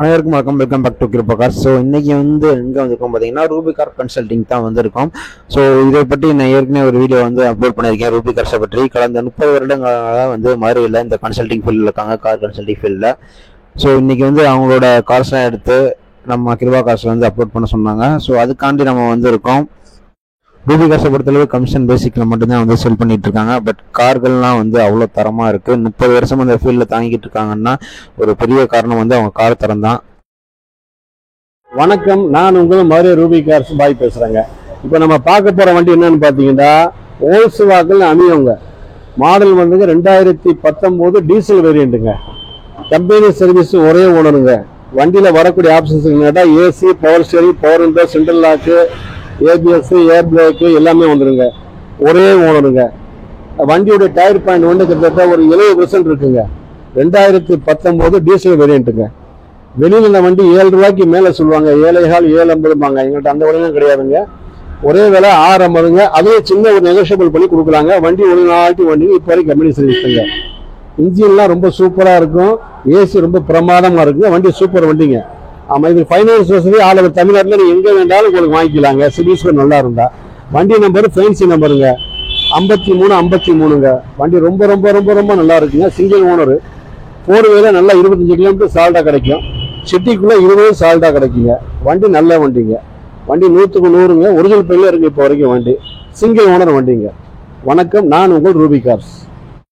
அனைவருக்கும் வணக்கம். Welcome back to Kirupa cars. So இன்னைக்கு வந்து எங்கே வந்திருக்கோம் பார்த்தீங்கன்னா ரூபி கார் கன்சல்டிங் தான் வந்திருக்கோம். ஸோ இதை பற்றி நான் ஏற்கனவே ஒரு வீடியோ வந்து அப்லோட் பண்ணியிருக்கேன். ரூபி கார்ஸை பற்றி கடந்த 30 வருடங்களாக வந்து மதுரையில் இந்த கன்சல்டிங் ஃபீல்டில் இருக்காங்க, கார் கன்சல்டிங் ஃபீல்டில். ஸோ இன்னைக்கு வந்து அவங்களோட கார்ஸ்லாம் எடுத்து நம்ம கிருபா கார்ஸில் வந்து அப்லோட் பண்ண சொன்னாங்க. ஸோ அதுக்காண்டி நம்ம வந்து இருக்கோம். ரூபி கார்ஸை பொறுத்தளவு கமிஷன் பேசிக்கில் மட்டும்தான் வந்து செல் பண்ணிட்டு இருக்காங்க. பட் கார்கள்லாம் வந்து அவ்வளோ தரமாக இருக்குது. 30 வருஷம் அந்த ஃபீல்டில் தாங்கிட்டு இருக்காங்கன்னா ஒரு பெரிய காரணம் வந்து அவங்க கார் தரம் தான். வணக்கம், நான் உங்களும் மதுரை ரூபி கார்ஸ் பாய் பேசுகிறேங்க. இப்போ நம்ம பார்க்க போகிற வண்டி என்னன்னு பார்த்தீங்கன்னா ஓல்ஸ்வாகன் அமியோங்க. மாடல் வந்துங்க 2019 டீசல் வேரியண்ட்டுங்க. கம்பெனி சர்வீஸ் ஒரே ஓனருங்க. வண்டியில் வரக்கூடிய ஆப்ஷன்ஸ் கேட்டால் AC, power steering, power window, central lock, ABS, air brake எல்லாமே வந்துடுங்க. ஒரே ஓனருங்க. வண்டியோட டயர் பாயிண்ட் வந்து கிட்டத்தட்ட ஒரு 70% இருக்குங்க. 2019 டீசல் வேரியண்ட்டுங்க. வெளியில் இந்த வண்டி 7 ரூபாய்க்கு மேலே சொல்லுவாங்க, 7.25, 7.50. எங்கள்கிட்ட அந்த விலையும் கிடையாதுங்க. ஒரே விலை 6.50. அதுவே சின்ன ஒரு நெகோஷியபிள் பண்ணி கொடுக்குறாங்க. வண்டி ஒரு நாளைக்கு வண்டி இப்போ வரைக்கும் கம்பெனி சர்வீஸுங்க. இன்ஜின்லாம் ரொம்ப சூப்பராக இருக்கும். ஏசி ரொம்ப பிரமாதமாக இருக்குங்க. வண்டி சூப்பர் வண்டிங்க. ஆமாம், இது ஃபைனான்ஸ் வசதி ஆல் ஓவர் தமிழ்நாட்டில் நீங்கள் எங்கே வேண்டாலும் உங்களுக்கு வாங்கிக்கலாங்க. சிபில் ஸ்கோர் நல்லா இருந்தால். வண்டி நம்பர் ஃபேன்சி நம்பருங்க 5353ங்க. வண்டி ரொம்ப ரொம்ப ரொம்ப ரொம்ப நல்லா இருக்குங்க. Single owner. 4 வேல நல்லா 25 கிலோமீட்டர் சால்ட்டாக கிடைக்கும். சிட்டிக்குள்ளே 20 சால்ட்டாக கிடைக்குங்க. வண்டி நல்ல வண்டிங்க. வண்டி 100க்கு 100ங்க. ஒரிஜினல் பெயில இருக்கு இப்போ வரைக்கும் வண்டி. சிங்கிள் ஓனர் வண்டிங்க. வணக்கம், நான் உங்கள் ரூபி கார்ஸ்.